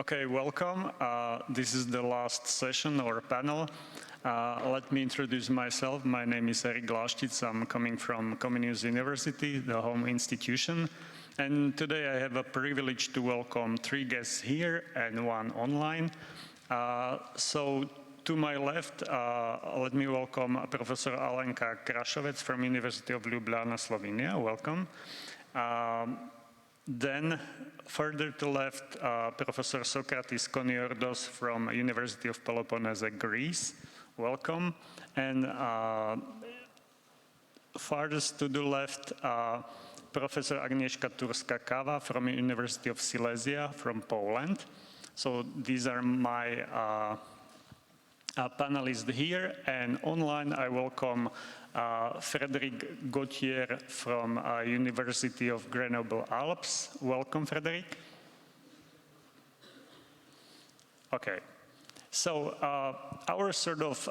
Okay, welcome. This is the last session or panel. Let me introduce myself. My name is Erik Glastic. I'm coming from Comenius University, the home institution. And today I have a privilege to welcome 3 guests here and 1 online. So to my left, let me welcome Professor Alenka Krašovec from University of Ljubljana, Slovenia. Welcome. Then, further to left, Professor Sokratis Koniordos from University of Peloponnese, Greece. Welcome. And farthest to the left, Professor Agnieszka Turska-Kawa from University of Silesia from Poland. So these are my panelists here, and online I welcome Frédéric Gauthier from University of Grenoble-Alpes. Welcome, Frédéric. Okay, so our sort of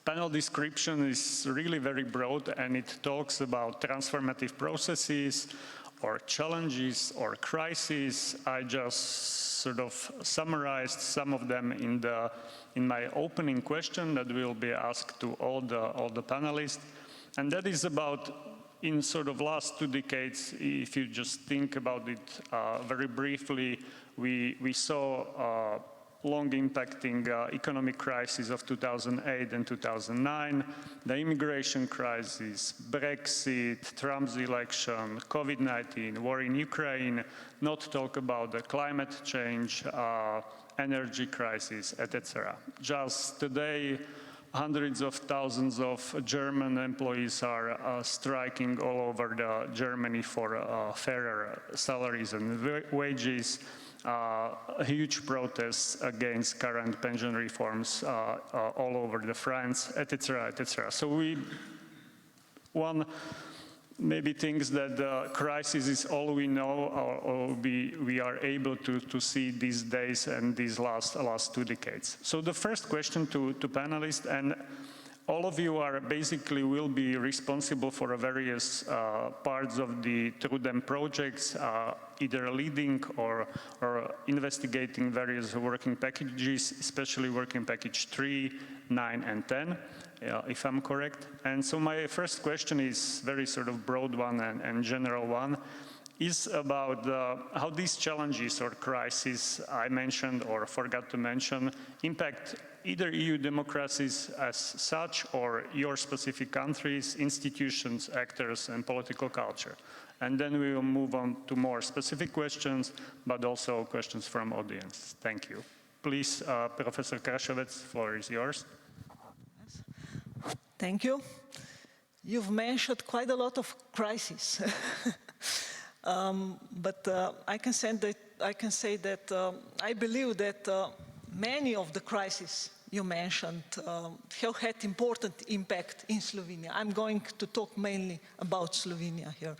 panel description is really very broad, and it talks about transformative processes or challenges or crises. I just sort of summarized some of them in my opening question that will be asked to all the panelists, and that is about, in sort of last 2 decades, if you just think about it very briefly, we saw long impacting economic crisis of 2008 and 2009, the immigration crisis, Brexit, Trump's election, COVID-19, war in Ukraine, not talk about the climate change, energy crisis, etc. Just today, hundreds of thousands of German employees are striking all over Germany for fairer salaries and wages. Huge protests against current pension reforms all over France, etc., etc. So one maybe thinks that the crisis is all we know, or we are able to see these days and these last 2 decades. So the first question to panelists, and all of you are basically will be responsible for various parts of the TRUEDEM projects, either leading or investigating various working packages, especially working package 3, 9, and 10, if I'm correct. And so my first question is very sort of broad one and general one, is about how these challenges or crises I mentioned or forgot to mention impact either EU democracies as such or your specific countries, institutions, actors, and political culture. And then we will move on to more specific questions, but also questions from audience. Thank you. Please, Professor Krašovec, the floor is yours. Thank you. You've mentioned quite a lot of crises. But I can say that I believe that many of the crises you mentioned have had important impact in Slovenia. I'm going to talk mainly about Slovenia here.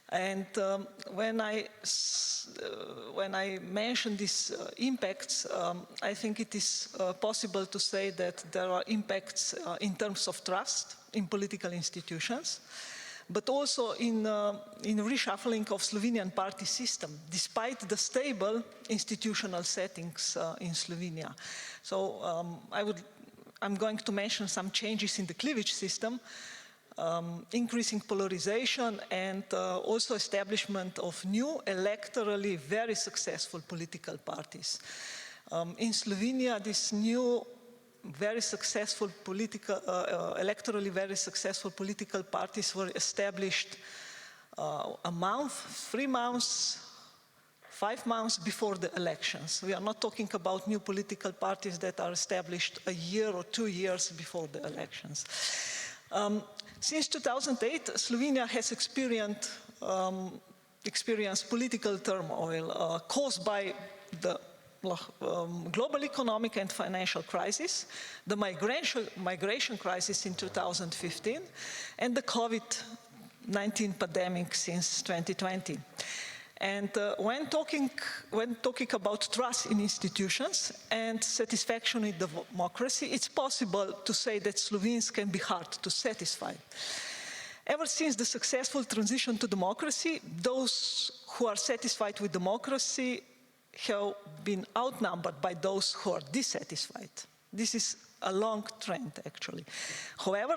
And when I mention these impacts, I think it is possible to say that there are impacts in terms of trust in political institutions, but also in reshuffling of Slovenian party system, despite the stable institutional settings in Slovenia. So I'm going to mention some changes in the cleavage system, increasing polarization, and also establishment of new electorally very successful political parties. In Slovenia, this new very successful political, electorally very successful political parties were established a month, 3 months, 5 months before the elections. We are not talking about new political parties that are established a year or 2 years before the elections. Since 2008, Slovenia has experienced political turmoil caused by the global economic and financial crisis, the migration crisis in 2015, and the COVID-19 pandemic since 2020. And when talking about trust in institutions and satisfaction in democracy, it's possible to say that Slovenes can be hard to satisfy. Ever since the successful transition to democracy, those who are satisfied with democracy have been outnumbered by those who are dissatisfied. This is a long trend, actually. However,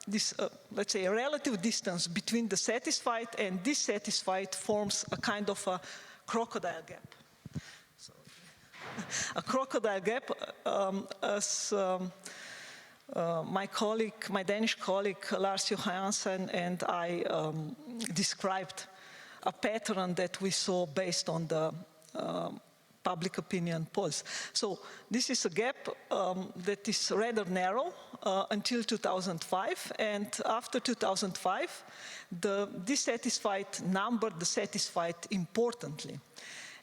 this, let's say, a relative distance between the satisfied and dissatisfied forms a kind of a crocodile gap. So, a crocodile gap, as my Danish colleague Lars Johansen and I described a pattern that we saw based on the public opinion polls. So this is a gap that is rather narrow until 2005, and after 2005, the dissatisfied numbered the satisfied importantly.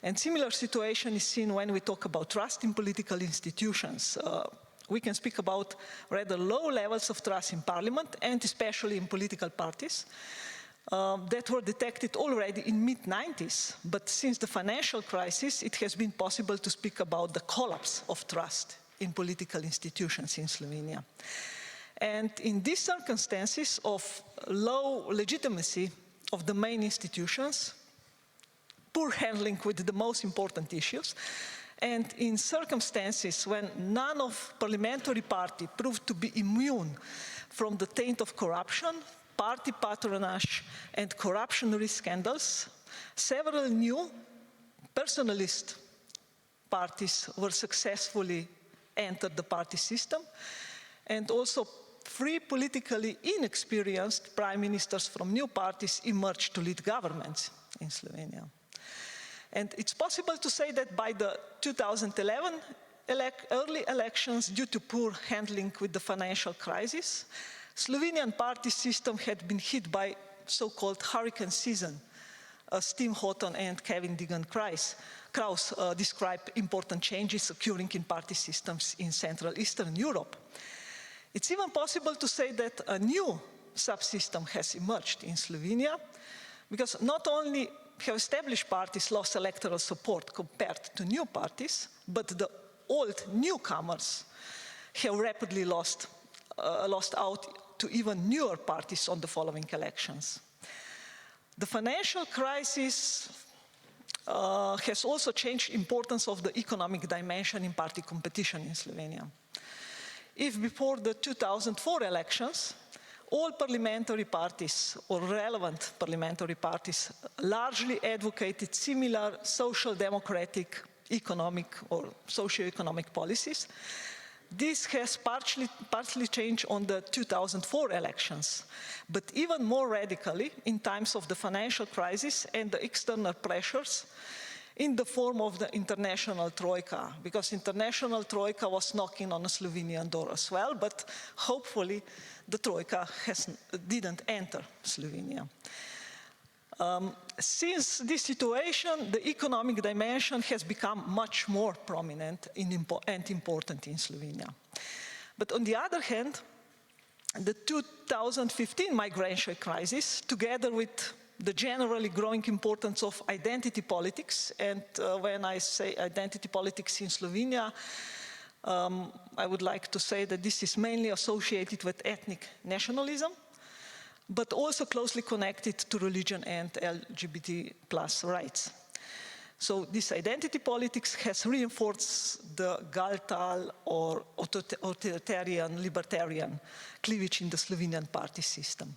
And similar situation is seen when we talk about trust in political institutions. We can speak about rather low levels of trust in parliament and especially in political parties that were detected already in mid-90s. But since the financial crisis, it has been possible to speak about the collapse of trust in political institutions in Slovenia. And in these circumstances of low legitimacy of the main institutions, poor handling with the most important issues, and in circumstances when none of parliamentary party proved to be immune from the taint of corruption, party patronage, and corruptionary scandals, several new personalist parties were successfully entered the party system, and also three politically inexperienced prime ministers from new parties emerged to lead governments in Slovenia. And it's possible to say that by the 2011 early elections, due to poor handling with the financial crisis, Slovenian party system had been hit by so-called hurricane season, as Tim Houghton and Kevin Deegan-Krause describe important changes occurring in party systems in Central Eastern Europe. It's even possible to say that a new subsystem has emerged in Slovenia, because not only have established parties lost electoral support compared to new parties, but the old newcomers have rapidly lost out to even newer parties on the following elections. The financial crisis has also changed the importance of the economic dimension in party competition in Slovenia. If before the 2004 elections, all parliamentary parties or relevant parliamentary parties largely advocated similar social democratic economic or socio-economic policies, this has partly changed on the 2004 elections, but even more radically in times of the financial crisis and the external pressures in the form of the international troika, because international troika was knocking on a Slovenian door as well, but hopefully the troika didn't enter Slovenia. Since this situation, the economic dimension has become much more prominent and important in Slovenia. But on the other hand, the 2015 migration crisis, together with the generally growing importance of identity politics, and when I say identity politics in Slovenia, I would like to say that this is mainly associated with ethnic nationalism, but also closely connected to religion and LGBT plus rights. So this identity politics has reinforced the Galtal or authoritarian, libertarian cleavage in the Slovenian party system.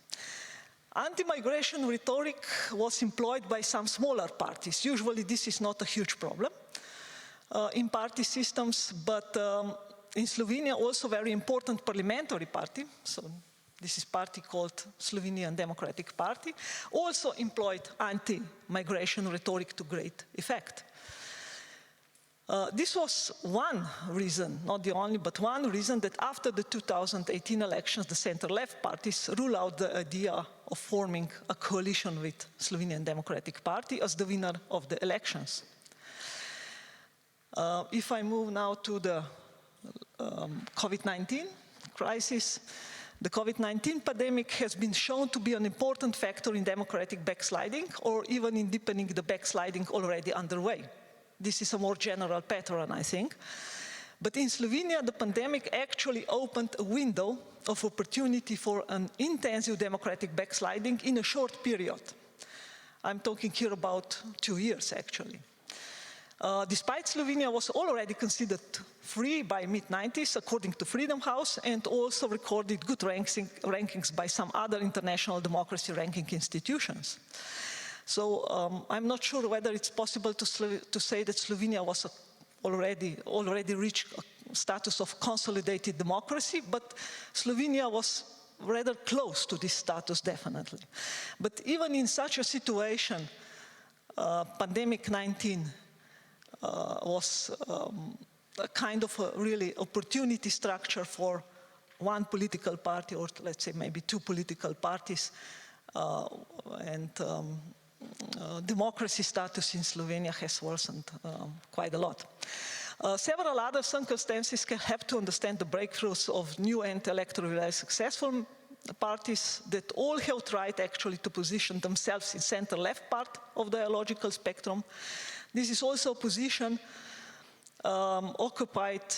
Anti-migration rhetoric was employed by some smaller parties. Usually this is not a huge problem in party systems, but in Slovenia also very important parliamentary party, so this is party called Slovenian Democratic Party, also employed anti-migration rhetoric to great effect. This was one reason, not the only, but one reason that after the 2018 elections, the center-left parties ruled out the idea of forming a coalition with Slovenian Democratic Party as the winner of the elections. If I move now to the COVID-19 crisis, the COVID-19 pandemic has been shown to be an important factor in democratic backsliding, or even in deepening the backsliding already underway. This is a more general pattern, I think. But in Slovenia, the pandemic actually opened a window of opportunity for an intensive democratic backsliding in a short period. I'm talking here about 2 years, actually. Despite Slovenia was already considered free by mid-90s, according to Freedom House, and also recorded good rankings by some other international democracy ranking institutions. So I'm not sure whether it's possible to say that Slovenia was already reached a status of consolidated democracy, but Slovenia was rather close to this status, definitely. But even in such a situation, pandemic 19 was a kind of a really opportunity structure for one political party, or let's say maybe two political parties, and democracy status in Slovenia has worsened quite a lot. Several other circumstances can help to understand the breakthroughs of new and electorally successful parties that all have tried actually to position themselves in center-left part of the ideological spectrum. This is also a position occupied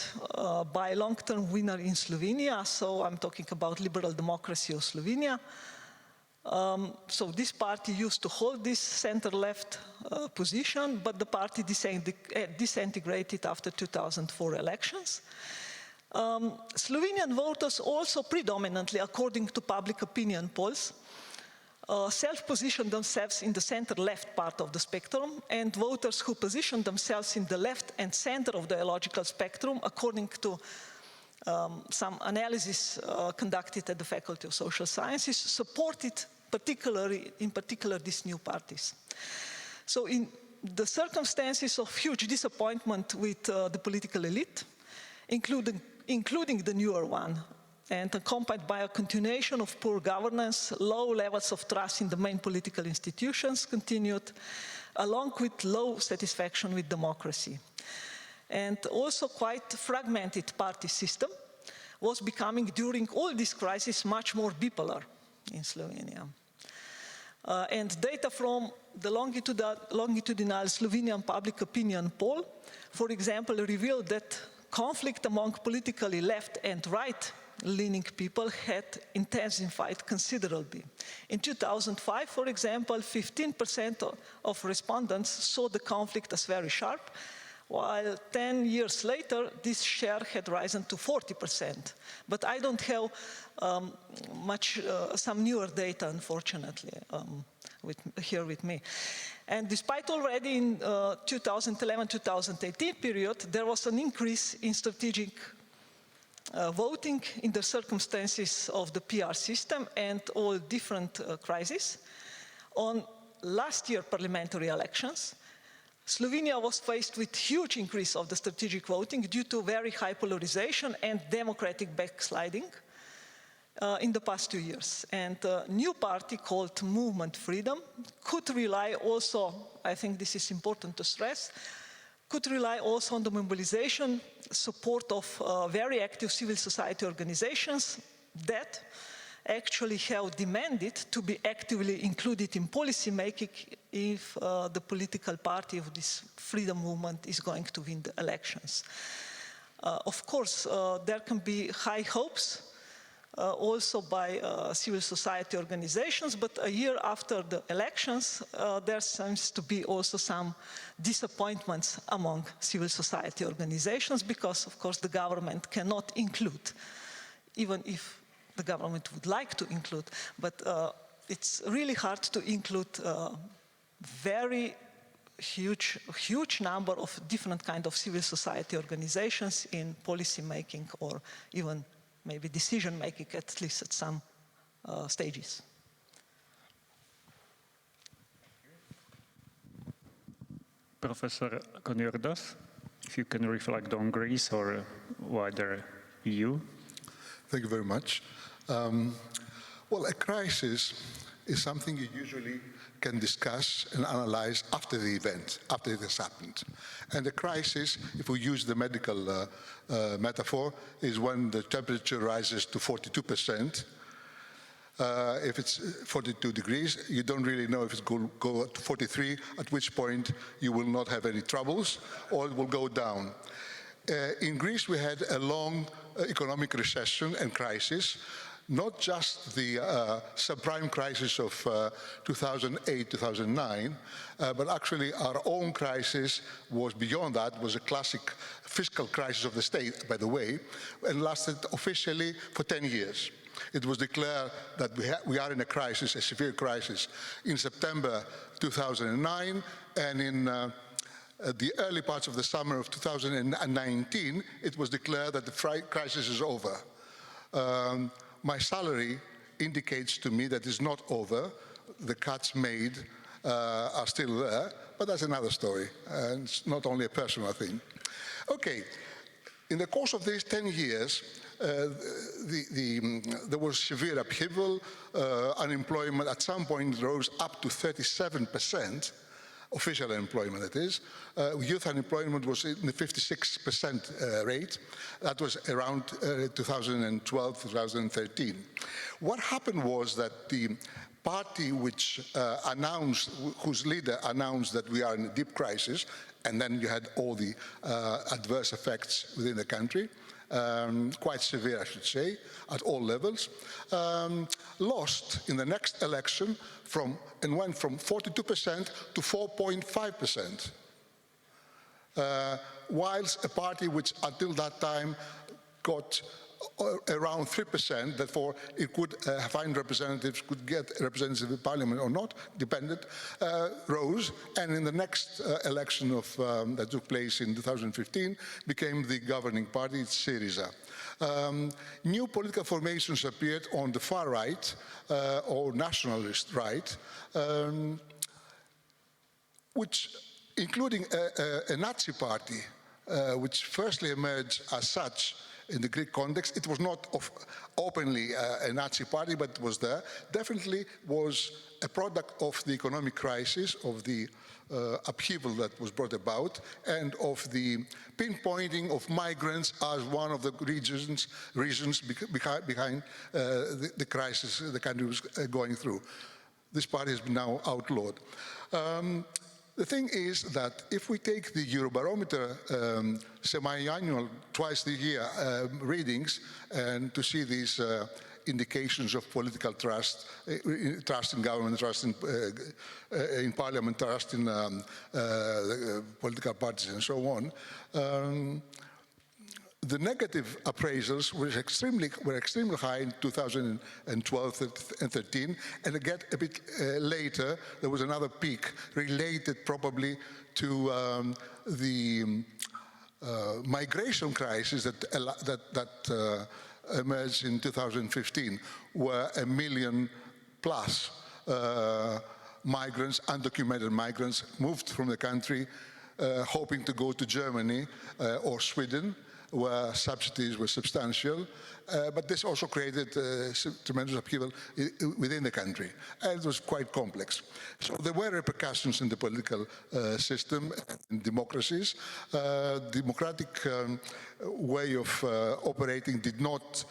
by a long-term winner in Slovenia, so I'm talking about Liberal Democracy of Slovenia. So this party used to hold this center-left position, but the party disintegrated after 2004 elections. Slovenian voters also predominantly, according to public opinion polls, self-position themselves in the center-left part of the spectrum, and voters who position themselves in the left and center of the ideological spectrum, according to some analysis conducted at the Faculty of Social Sciences, supported in particular these new parties. So in the circumstances of huge disappointment with the political elite, including the newer one, and accompanied by a continuation of poor governance, low levels of trust in the main political institutions continued, along with low satisfaction with democracy. And also quite fragmented party system was becoming, during all this crisis, much more bipolar in Slovenia. And data from the longitudinal Slovenian public opinion poll, for example, revealed that conflict among politically left and right-leaning people had intensified considerably. In 2005, for example, 15% of respondents saw the conflict as very sharp, while 10 years later, this share had risen to 40%. But I don't have some newer data, unfortunately, here with me. And despite already in 2011-2018 period, there was an increase in strategic voting in the circumstances of the PR system and all different crises. On last year parliamentary elections, Slovenia was faced with huge increase of the strategic voting due to very high polarization and democratic backsliding in the past 2 years. And a new party called Movement Freedom could rely also, I think this is important to stress, could rely also on the mobilization support of very active civil society organizations that actually have demanded to be actively included in policy making if the political party of this freedom movement is going to win the elections. Of course, there can be high hopes also by civil society organizations, but a year after the elections, there seems to be also some disappointments among civil society organizations because, of course, the government cannot include, even if the government would like to include, but it's really hard to include very huge number of different kind of civil society organizations in policy making or even maybe decision making, at least at some stages. Professor Koniordas, if you can reflect on Greece or wider EU. Thank you very much. Well, a crisis is something you usually can discuss and analyze after the event, after it has happened. And a crisis, if we use the medical metaphor, is when the temperature rises to 42%. If it's 42 degrees, you don't really know if it's going to go to 43, at which point you will not have any troubles, or it will go down. in Greece we had a long economic recession and crisis, not just the subprime crisis of 2008-2009, but actually our own crisis was beyond that, was a classic fiscal crisis of the state, by the way, and lasted officially for 10 years. It was declared that we are in a crisis, a severe crisis, in September 2009, and in the early parts of the summer of 2019, it was declared that the crisis is over. My salary indicates to me that it's not over. The cuts made are still there, but that's another story. And it's not only a personal thing. Okay, in the course of these 10 years, there was severe upheaval. Unemployment at some point rose up to 37%. Official employment, that is. Youth unemployment was in the 56% rate. That was around 2012, 2013. What happened was that the party which whose leader announced that we are in a deep crisis, and then you had all the adverse effects within the country, quite severe, I should say, at all levels, lost in the next election and went from 42% to 4.5%. Whilst a party which until that time got around 3%, therefore it could find representatives, could get representatives in parliament or not, depended, rose, and in the next election that took place in 2015 became the governing party, Syria. New political formations appeared on the far right, or nationalist right, which including a Nazi party, which firstly emerged as such in the Greek context. It was not openly a Nazi party, but it was there. Definitely was a product of the economic crisis, of the upheaval that was brought about, and of the pinpointing of migrants as one of the reasons behind the crisis the country was going through. This party has been now outlawed. The thing is that if we take the Eurobarometer semi-annual, twice a year readings, and to see these indications of political trust, trust in government, trust in parliament, trust in political parties and so on, the negative appraisals were extremely high in 2012 and 13, and again a bit later there was another peak related probably to the migration crisis that emerged in 2015, where 1 million plus migrants, undocumented migrants, moved from the country, hoping to go to Germany or Sweden, where subsidies were substantial, but this also created tremendous upheaval within the country, and it was quite complex. So there were repercussions in the political system, in democracies. Democratic way of operating did not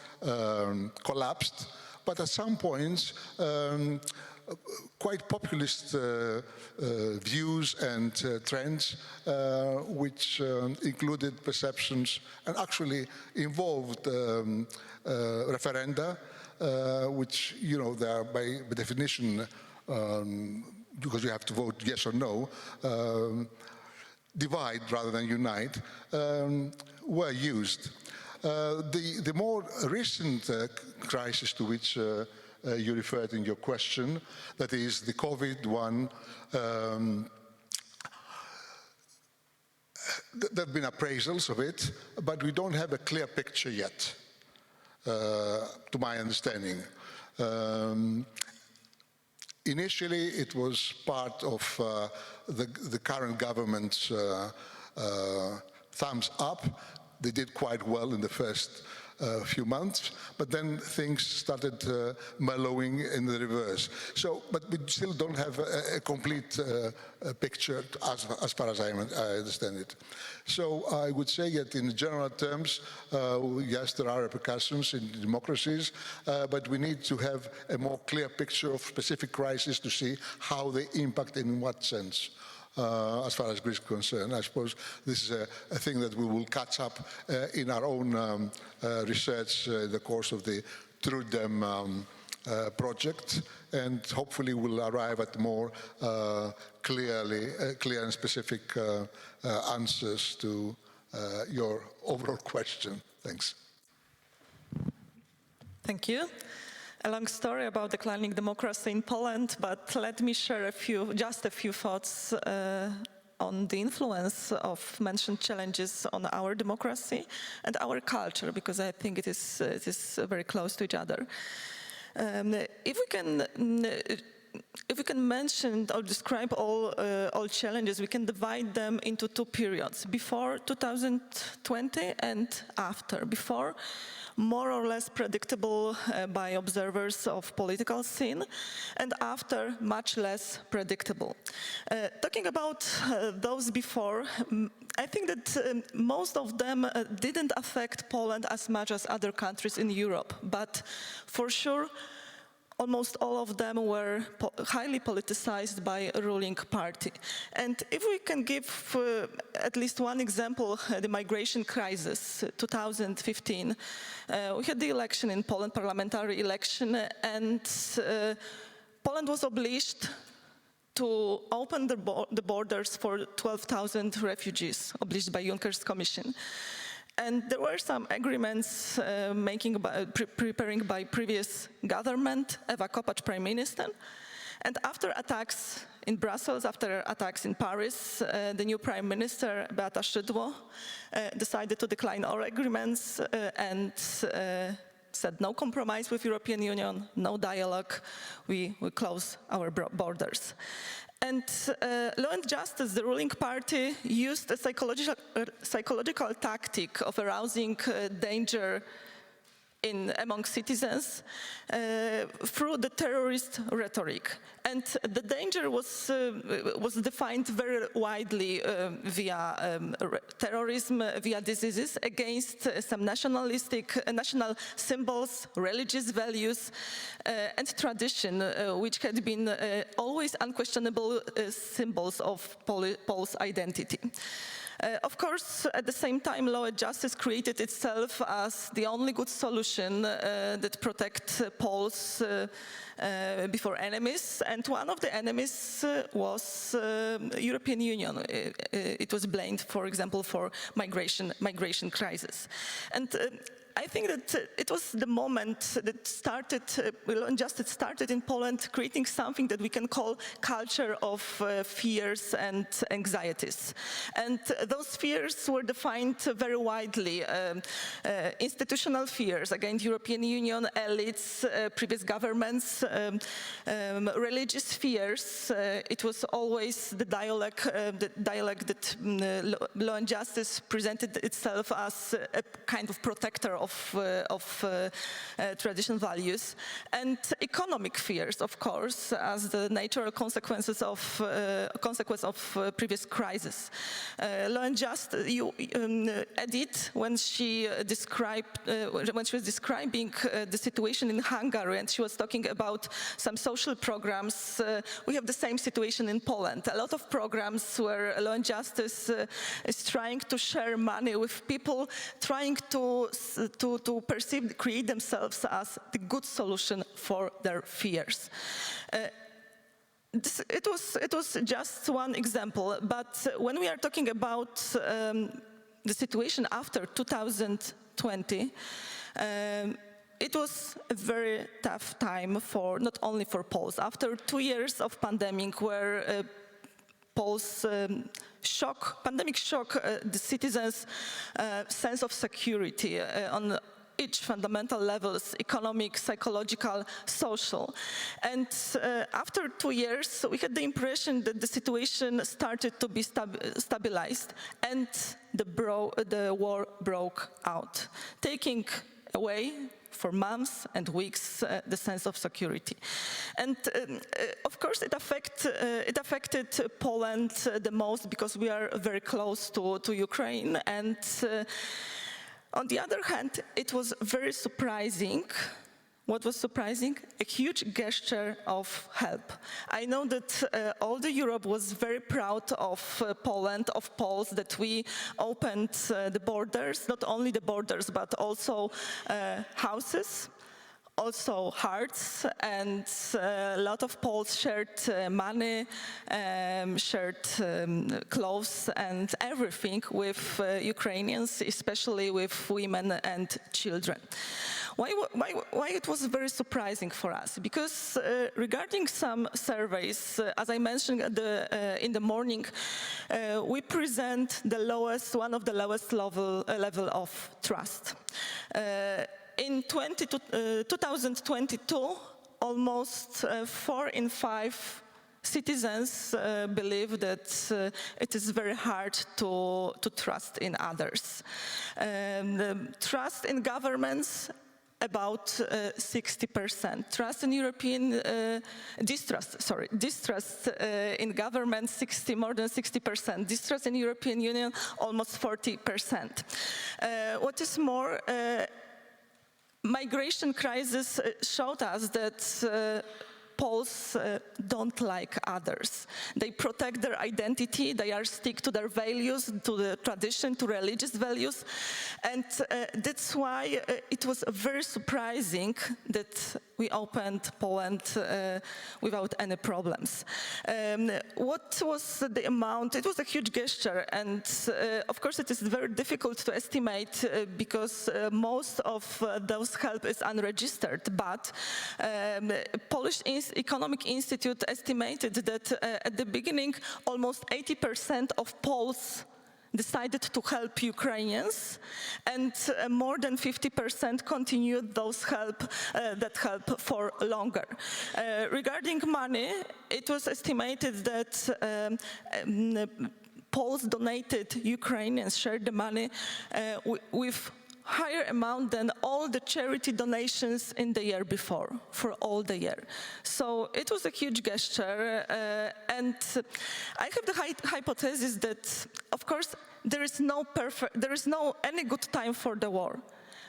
collapse, but at some points quite populist views and trends, which included perceptions and actually involved referenda, which, you know, they are by definition, because you have to vote yes or no, divide rather than unite, were used. The more recent crisis to which you referred in your question, that is the COVID one. There have been appraisals of it, but we don't have a clear picture yet, to my understanding. Initially, it was part of the current government's thumbs up. They did quite well in the first few months, but then things started mellowing in the reverse. So, but we still don't have a complete picture as far as I understand it. So I would say that in general terms, yes, there are repercussions in democracies, but we need to have a more clear picture of specific crises to see how they impact and in what sense. as far as Greece is concerned. I suppose this is a thing that we will catch up in our own research in the course of the TRUEDEM project, and hopefully we'll arrive at more clear and specific answers to your overall question. Thanks. Thank you. A long story about declining democracy in Poland, but let me share just a few thoughts on the influence of mentioned challenges on our democracy and our culture, because I think it is very close to each other. If we can mention or describe all challenges, we can divide them into two periods: before 2020 and after. Before, more or less predictable by observers of political scene, and after, much less predictable. Talking about those before, I think that most of them didn't affect Poland as much as other countries in Europe, but for sure, almost all of them were highly politicized by a ruling party. And if we can give at least one example, the migration crisis, 2015, we had the election in Poland, parliamentary election, and Poland was obliged to open the borders for 12,000 refugees, obliged by Juncker's Commission. And there were some agreements preparing by previous government, Ewa Kopacz, Prime Minister. And after attacks in Brussels, after attacks in Paris, the new Prime Minister, Beata Szydło, decided to decline all agreements and said no compromise with European Union, no dialogue, we close our borders. And Law and Justice, the ruling party, used a psychological tactic of arousing danger among citizens through the terrorist rhetoric. And the danger was defined very widely via terrorism, via diseases, against some national symbols, religious values, and tradition, which had been always unquestionable symbols of Poles' identity. Of course, at the same time, Law and Justice created itself as the only good solution that protects Poles before enemies, and one of the enemies was European Union. It was blamed, for example, for migration crisis. And I think that it was the moment that started, Law and Justice started in Poland, creating something that we can call culture of fears and anxieties. And those fears were defined very widely. Institutional fears against European Union, elites, previous governments, religious fears. It was always the dialogue that Law and Justice presented itself as a kind of protector of traditional values, and economic fears, of course, as the natural consequence of previous crisis. Law and Justice, Edith, when she was describing the situation in Hungary, and she was talking about some social programs, we have the same situation in Poland. A lot of programs where Law and Justice is trying to share money with people, trying to create themselves as the good solution for their fears. It was just one example, but when we are talking about the situation after 2020, it was a very tough time not only for Poles. After 2 years of pandemic, where pandemic shock the citizens' sense of security on each fundamental levels: economic, psychological, social. And after 2 years, we had the impression that the situation started to be stabilized, and the war broke out, taking away for months and weeks the sense of security. And of course it affected Poland the most, because we are very close to Ukraine, and on the other hand, it was very surprising What was surprising? A huge gesture of help. I know that all the Europe was very proud of Poland, of Poles, that we opened the borders, not only the borders, but also houses, also hearts, and a lot of Poles shared money, shared clothes and everything with Ukrainians, especially with women and children. Why it was very surprising for us? Because regarding some surveys, as I mentioned in the morning, we present the lowest, one of the lowest level of trust. In 2022, almost 4 in 5 citizens believe that it is very hard to trust in others. Trust in governments, about 60%. Trust in European distrust in government, more than 60%. Distrust in European Union, almost 40%. What is more, migration crisis showed us that Poles don't like others. They protect their identity, they are stick to their values, to the tradition, to religious values, and that's why it was very surprising that we opened Poland without any problems. What was the amount? It was a huge gesture, and of course it is very difficult to estimate because most of those help is unregistered, but Polish Economic Institute estimated that at the beginning almost 80% of Poles decided to help Ukrainians, and more than 50% continued that help for longer. Regarding money, it was estimated that Poles donated, Ukrainians shared the money with higher amount than all the charity donations in the year before, for all the year. So it was a huge gesture, and I have the hypothesis that, of course, there is no any good time for the war,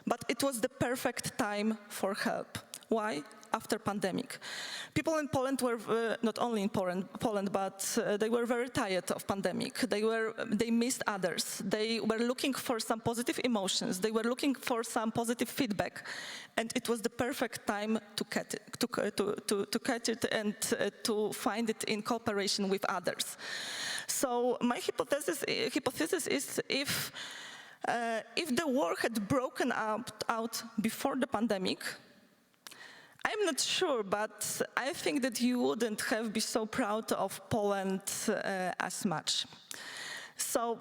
but it was the perfect time for help. Why? After pandemic. People in Poland were, not only in Poland, but they were very tired of pandemic. They missed others. They were looking for some positive emotions. They were looking for some positive feedback. And it was the perfect time to catch it and to find it in cooperation with others. So my hypothesis is if the war had broken out before the pandemic, I'm not sure, but I think that you wouldn't have been so proud of Poland as much. So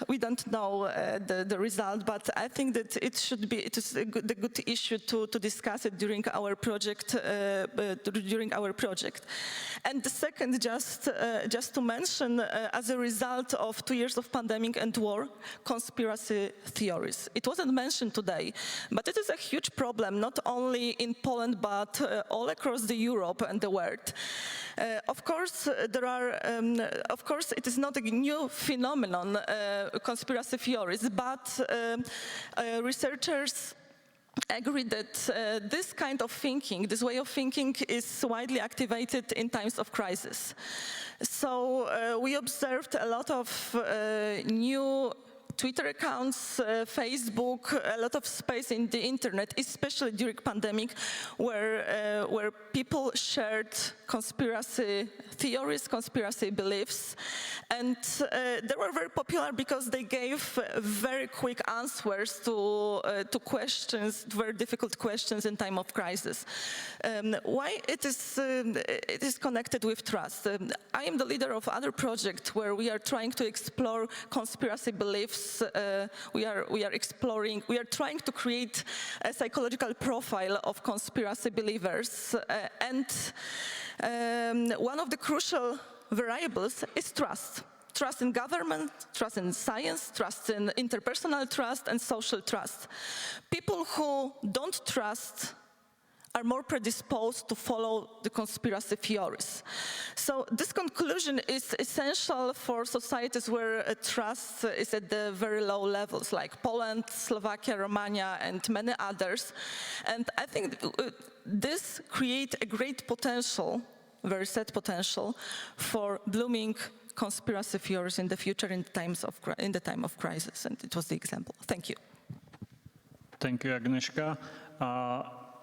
we don't know the result, but I think that it is a good issue to discuss it during our project. And the second, just to mention, as a result of 2 years of pandemic and war, conspiracy theories. It wasn't mentioned today, but it is a huge problem, not only in Poland, but all across Europe and the world. Of course, it is not a new phenomenon, conspiracy theories, but researchers agree that this kind of thinking, this way of thinking, is widely activated in times of crisis. So we observed a lot of new Twitter accounts, Facebook, a lot of space in the internet, especially during pandemic, where people shared conspiracy theories, conspiracy beliefs, and they were very popular because they gave very quick answers to questions, very difficult questions in time of crisis. Why it is connected with trust? I am the leader of other project where we are trying to explore conspiracy beliefs. We are trying to create a psychological profile of conspiracy believers, and one of the crucial variables is trust. Trust in government, trust in science, trust in interpersonal trust, and social trust. People who don't trust are more predisposed to follow the conspiracy theories. So this conclusion is essential for societies where trust is at the very low levels, like Poland, Slovakia, Romania, and many others. And I think this creates a great potential, very sad potential, for blooming conspiracy theories in the future in the time of crisis. And it was the example. Thank you. Thank you, Agnieszka.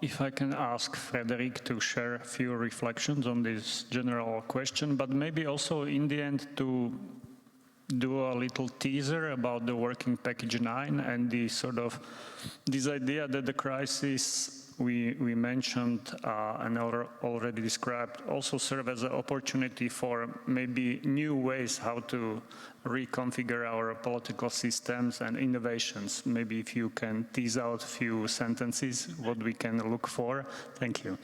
If I can ask Frederick to share a few reflections on this general question, but maybe also in the end to do a little teaser about the Working Package 9 and the sort of this idea that the crisis we mentioned and already described also serve as an opportunity for maybe new ways how to reconfigure our political systems and innovations. Maybe if you can tease out a few sentences, what we can look for. Thank you.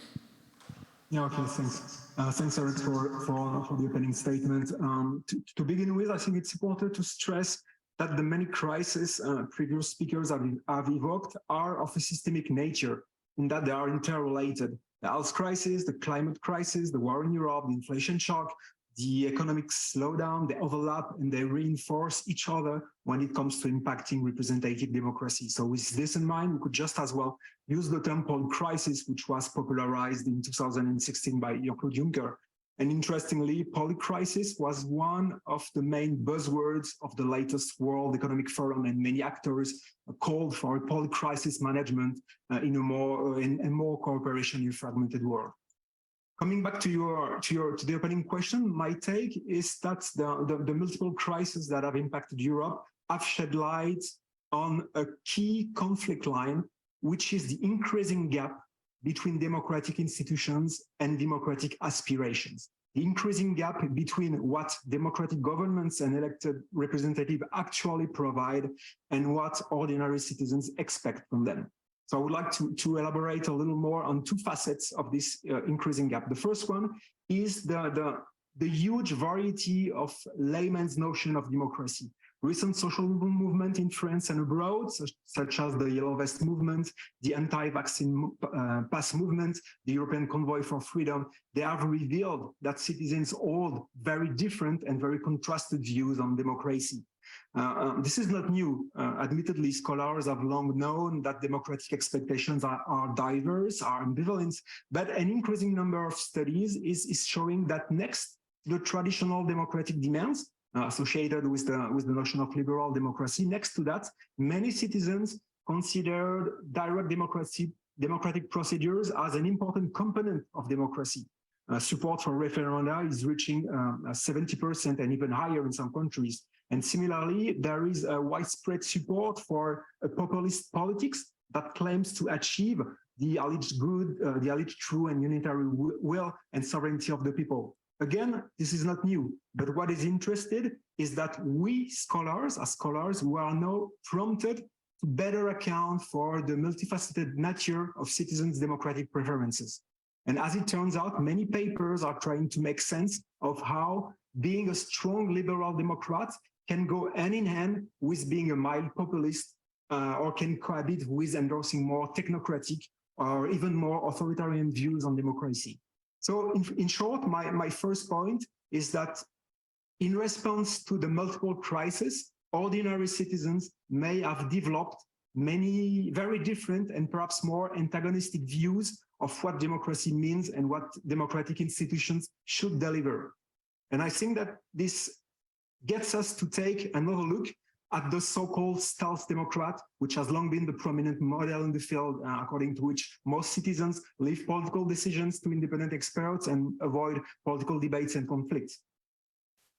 Yeah, okay, thanks. Thanks, Eric, for the opening statement. To begin with, I think it's important to stress that the many crises previous speakers have evoked are of a systemic nature, in that they are interrelated. The health crisis, the climate crisis, the war in Europe, the inflation shock, the economic slowdown, they overlap and they reinforce each other when it comes to impacting representative democracy. So with this in mind, we could just as well use the term polycrisis, which was popularized in 2016 by Jean-Claude Juncker. And interestingly, polycrisis was one of the main buzzwords of the latest World Economic Forum, and many actors called for a polycrisis management in more cooperation in a fragmented world. Coming back to the opening question, my take is that the multiple crises that have impacted Europe have shed light on a key conflict line, which is the increasing gap between democratic institutions and democratic aspirations. The increasing gap between what democratic governments and elected representatives actually provide and what ordinary citizens expect from them. So I would like to elaborate a little more on two facets of this increasing gap. The first one is the huge variety of layman's notion of democracy. Recent social movement in France and abroad, such as the Yellow Vest movement, the anti-vaccine pass movement, the European Convoy for Freedom, they have revealed that citizens hold very different and very contrasted views on democracy. This is not new. Admittedly, scholars have long known that democratic expectations are diverse, are ambivalent, but an increasing number of studies is showing that next to the traditional democratic demands associated with the notion of liberal democracy, next to that, many citizens consider direct democratic procedures as an important component of democracy. Support for referenda is reaching 70% and even higher in some countries. And similarly, there is a widespread support for a populist politics that claims to achieve the alleged good, the alleged true and unitary will and sovereignty of the people. Again, this is not new, but what is interesting is that we scholars, as scholars, we are now prompted to better account for the multifaceted nature of citizens' democratic preferences. And as it turns out, many papers are trying to make sense of how being a strong liberal democrat can go hand in hand with being a mild populist or can cohabit with endorsing more technocratic or even more authoritarian views on democracy. So in short, my first point is that in response to the multiple crises, ordinary citizens may have developed many very different and perhaps more antagonistic views of what democracy means and what democratic institutions should deliver. And I think that this gets us to take another look at the so-called stealth democrat, which has long been the prominent model in the field, according to which most citizens leave political decisions to independent experts and avoid political debates and conflicts.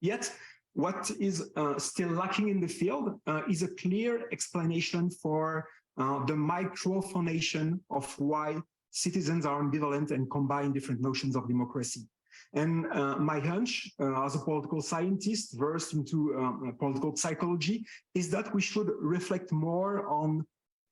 Yet, what is still lacking in the field is a clear explanation for the micro-formation of why citizens are ambivalent and combine different notions of democracy. And my hunch as a political scientist versed into political psychology is that we should reflect more on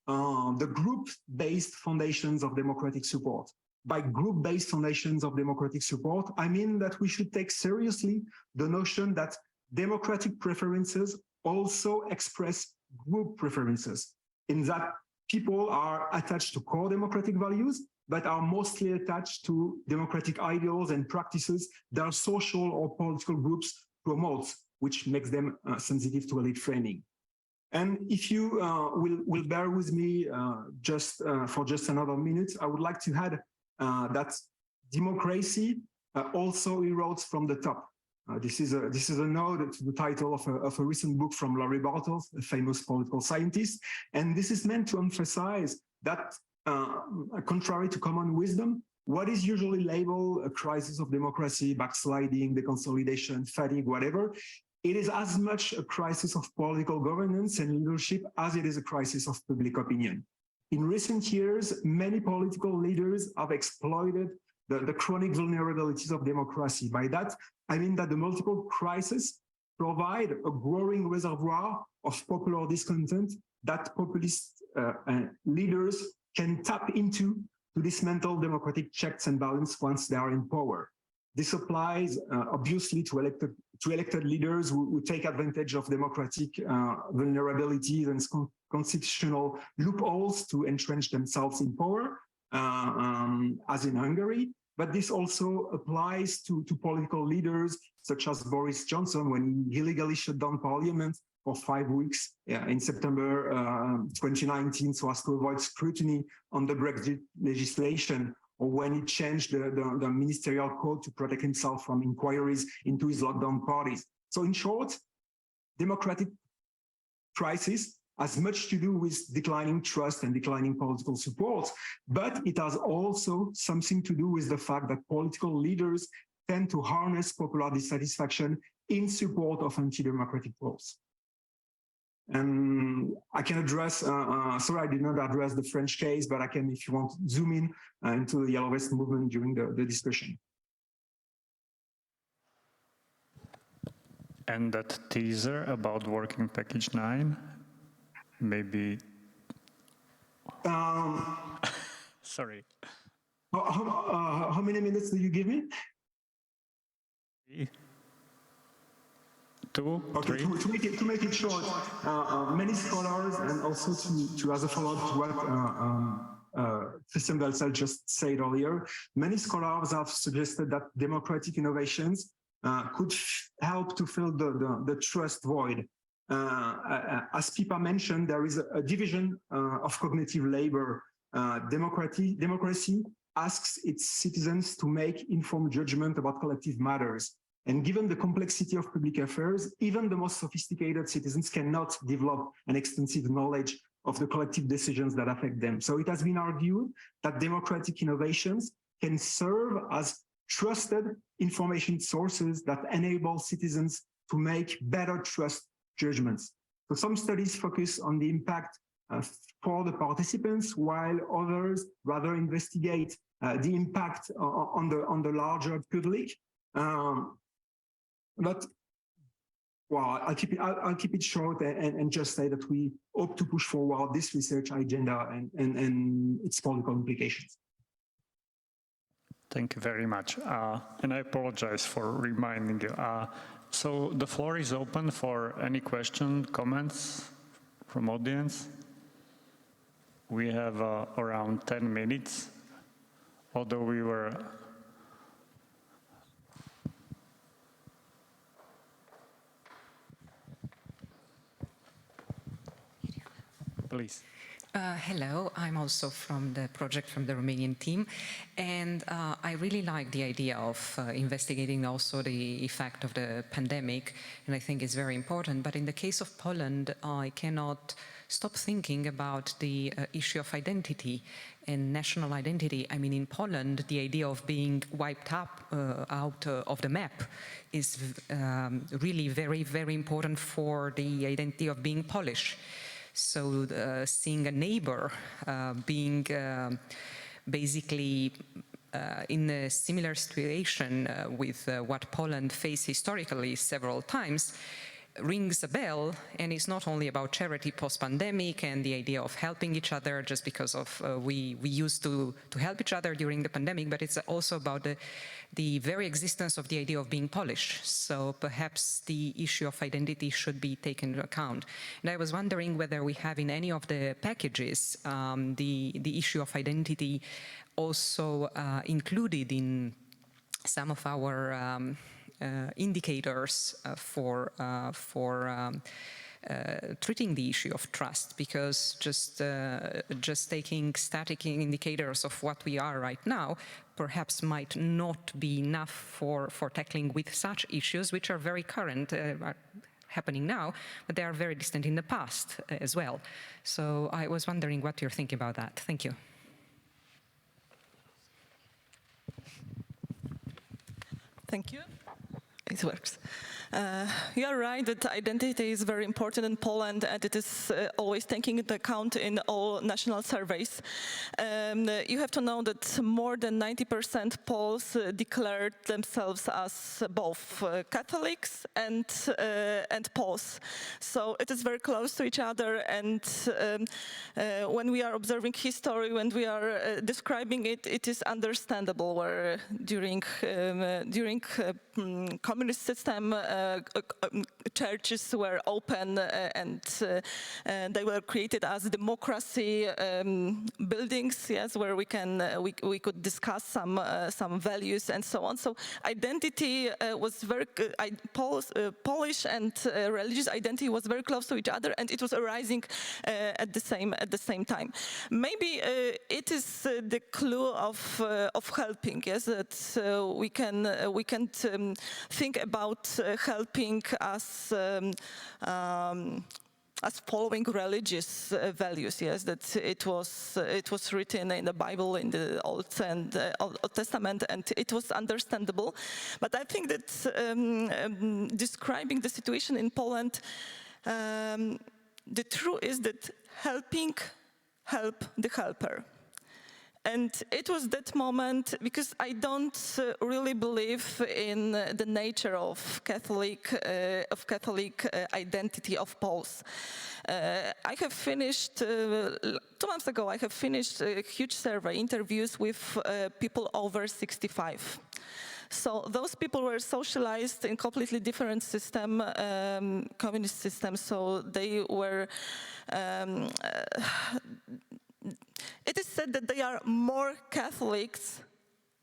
the group-based foundations of democratic support. By group-based foundations of democratic support, I mean that we should take seriously the notion that democratic preferences also express group preferences, in that people are attached to core democratic values, but are mostly attached to democratic ideals and practices that social or political groups promote, which makes them sensitive to elite framing. And if you will bear with me for just another minute, I would like to add that democracy also erodes from the top. This is a nod to the title of a recent book from Laurie Bartels, a famous political scientist, and this is meant to emphasize that, contrary to common wisdom, what is usually labeled a crisis of democracy, backsliding, deconsolidation, fatigue, whatever, it is as much a crisis of political governance and leadership as it is a crisis of public opinion. In recent years, many political leaders have exploited the chronic vulnerabilities of democracy. By that, I mean that the multiple crises provide a growing reservoir of popular discontent that populist leaders can tap into to dismantle democratic checks and balance once they are in power. This applies obviously to elected leaders who take advantage of democratic vulnerabilities and constitutional loopholes to entrench themselves in power, as in Hungary. But this also applies to political leaders such as Boris Johnson when he illegally shut down parliament for 5 weeks in September 2019 so as to avoid scrutiny on the Brexit legislation, or when he changed the ministerial code to protect himself from inquiries into his lockdown parties. So in short, democratic crisis has much to do with declining trust and declining political support, but it has also something to do with the fact that political leaders tend to harness popular dissatisfaction in support of anti-democratic goals. And I can address, sorry, I did not address the French case, but I can, if you want, zoom in into the Yellow Vest movement during the discussion. And that teaser about working package 9, maybe... Sorry. How many minutes do you give me? 2, okay, 3? To make it short, many scholars, and also to as a follow-up to what Christian Welzel just said earlier, many scholars have suggested that democratic innovations could help to fill the trust void. As Pippa mentioned, there is a division of cognitive labor. Democracy asks its citizens to make informed judgment about collective matters. And given the complexity of public affairs, even the most sophisticated citizens cannot develop an extensive knowledge of the collective decisions that affect them. So it has been argued that democratic innovations can serve as trusted information sources that enable citizens to make better trust judgments. So some studies focus on the impact for the participants, while others rather investigate the impact on the larger public. But well, I'll keep it short and just say that we hope to push forward this research agenda and its political implications. Thank you very much. And I apologize for reminding you. So the floor is open for any question, comments from audience. We have around 10 minutes, although we were... Please. Hello, I'm also from the project from the Romanian team, and I really like the idea of investigating also the effect of the pandemic, and I think it's very important. But in the case of Poland, I cannot stop thinking about the issue of identity and national identity. I mean, in Poland, the idea of being wiped out of the map is really very, very important for the identity of being Polish. So seeing a neighbor being basically in a similar situation with what Poland faced historically several times rings a bell, and it's not only about charity post-pandemic and the idea of helping each other just because of we used to help each other during the pandemic, but it's also about the very existence of the idea of being Polish. So perhaps the issue of identity should be taken into account. And I was wondering whether we have in any of the packages the issue of identity also included in some of our indicators for treating the issue of trust, because just taking static indicators of what we are right now perhaps might not be enough for tackling with such issues, which are very current, are happening now, but they are very distant in the past as well. So I was wondering what you're thinking about that. Thank you. Thank you. It works. You're right that identity is very important in Poland, and it is always taken into account in all national surveys. You have to know that more than 90% Poles declared themselves as both Catholics and Poles. So it is very close to each other, and when we are observing history, when we are describing it, it is understandable where during communist system churches were open and they were created as democracy buildings, yes, where we could discuss some values and so on. So identity was very Polish and religious identity was very close to each other, and it was arising at the same time. Maybe it is the clue of helping, yes, that we can think about helping as following religious values, yes, that it was written in the Bible, in the Old Testament, and it was understandable. But I think that describing the situation in Poland, the truth is that help the helper. And it was that moment, because I don't really believe in the nature of Catholic identity of Poles. I have finished 2 months ago. I have finished a huge survey, interviews with people over 65. So those people were socialized in completely different system, communist system. So they were. It is said that they are more Catholics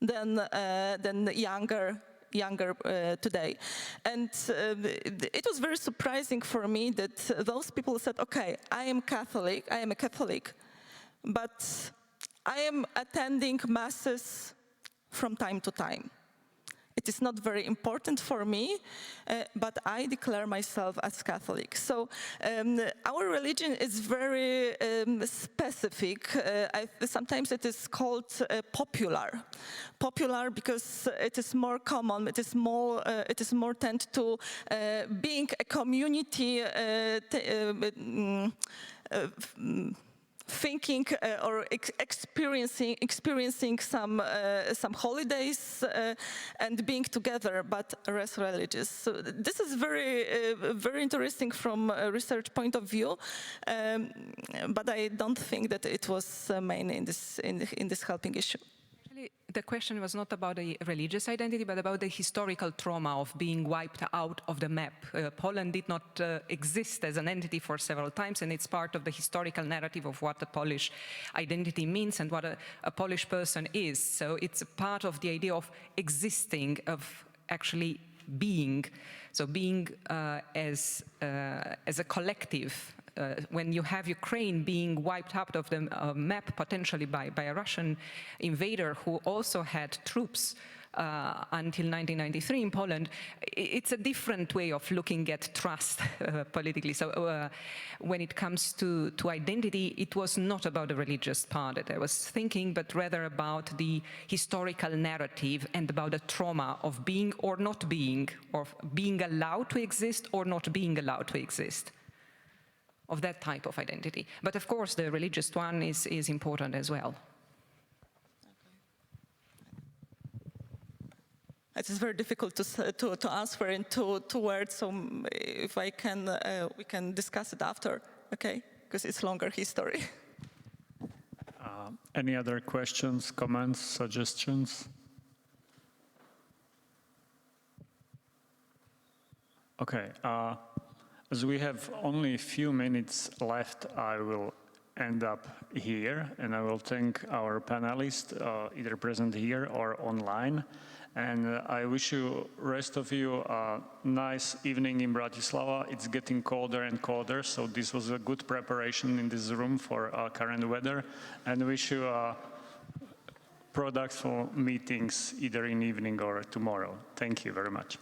than younger today, and it was very surprising for me that those people said, "Okay, I am a Catholic, but I am attending masses from time to time. It is not very important for me, but I declare myself as Catholic." So our religion is very specific. Sometimes it is called popular because it is more common. It is more tend to being a community. Thinking or experiencing some holidays and being together, but less religious. So this is very interesting from a research point of view, but I don't think that it was main in this helping issue. The question was not about a religious identity, but about the historical trauma of being wiped out of the map. Poland did not exist as an entity for several times, and it's part of the historical narrative of what the Polish identity means and what a Polish person is. So it's a part of the idea of existing, of actually being. So being as a collective. When you have Ukraine being wiped out of the map potentially by a Russian invader who also had troops until 1993 in Poland, it's a different way of looking at trust politically. So when it comes to identity, it was not about the religious part that I was thinking, but rather about the historical narrative and about the trauma of being or not being, or being allowed to exist or not being allowed to exist, of that type of identity. But of course, the religious one is important as well. It is very difficult to answer in two words, so if I can, we can discuss it after, okay? Because it's longer history. Any other questions, comments, suggestions? Okay, as we have only a few minutes left, I will end up here, and I will thank our panelists, either present here or online. And I wish you, rest of you, a nice evening in Bratislava. It's getting colder and colder, so this was a good preparation in this room for current weather. And wish you productive meetings either in evening or tomorrow. Thank you very much.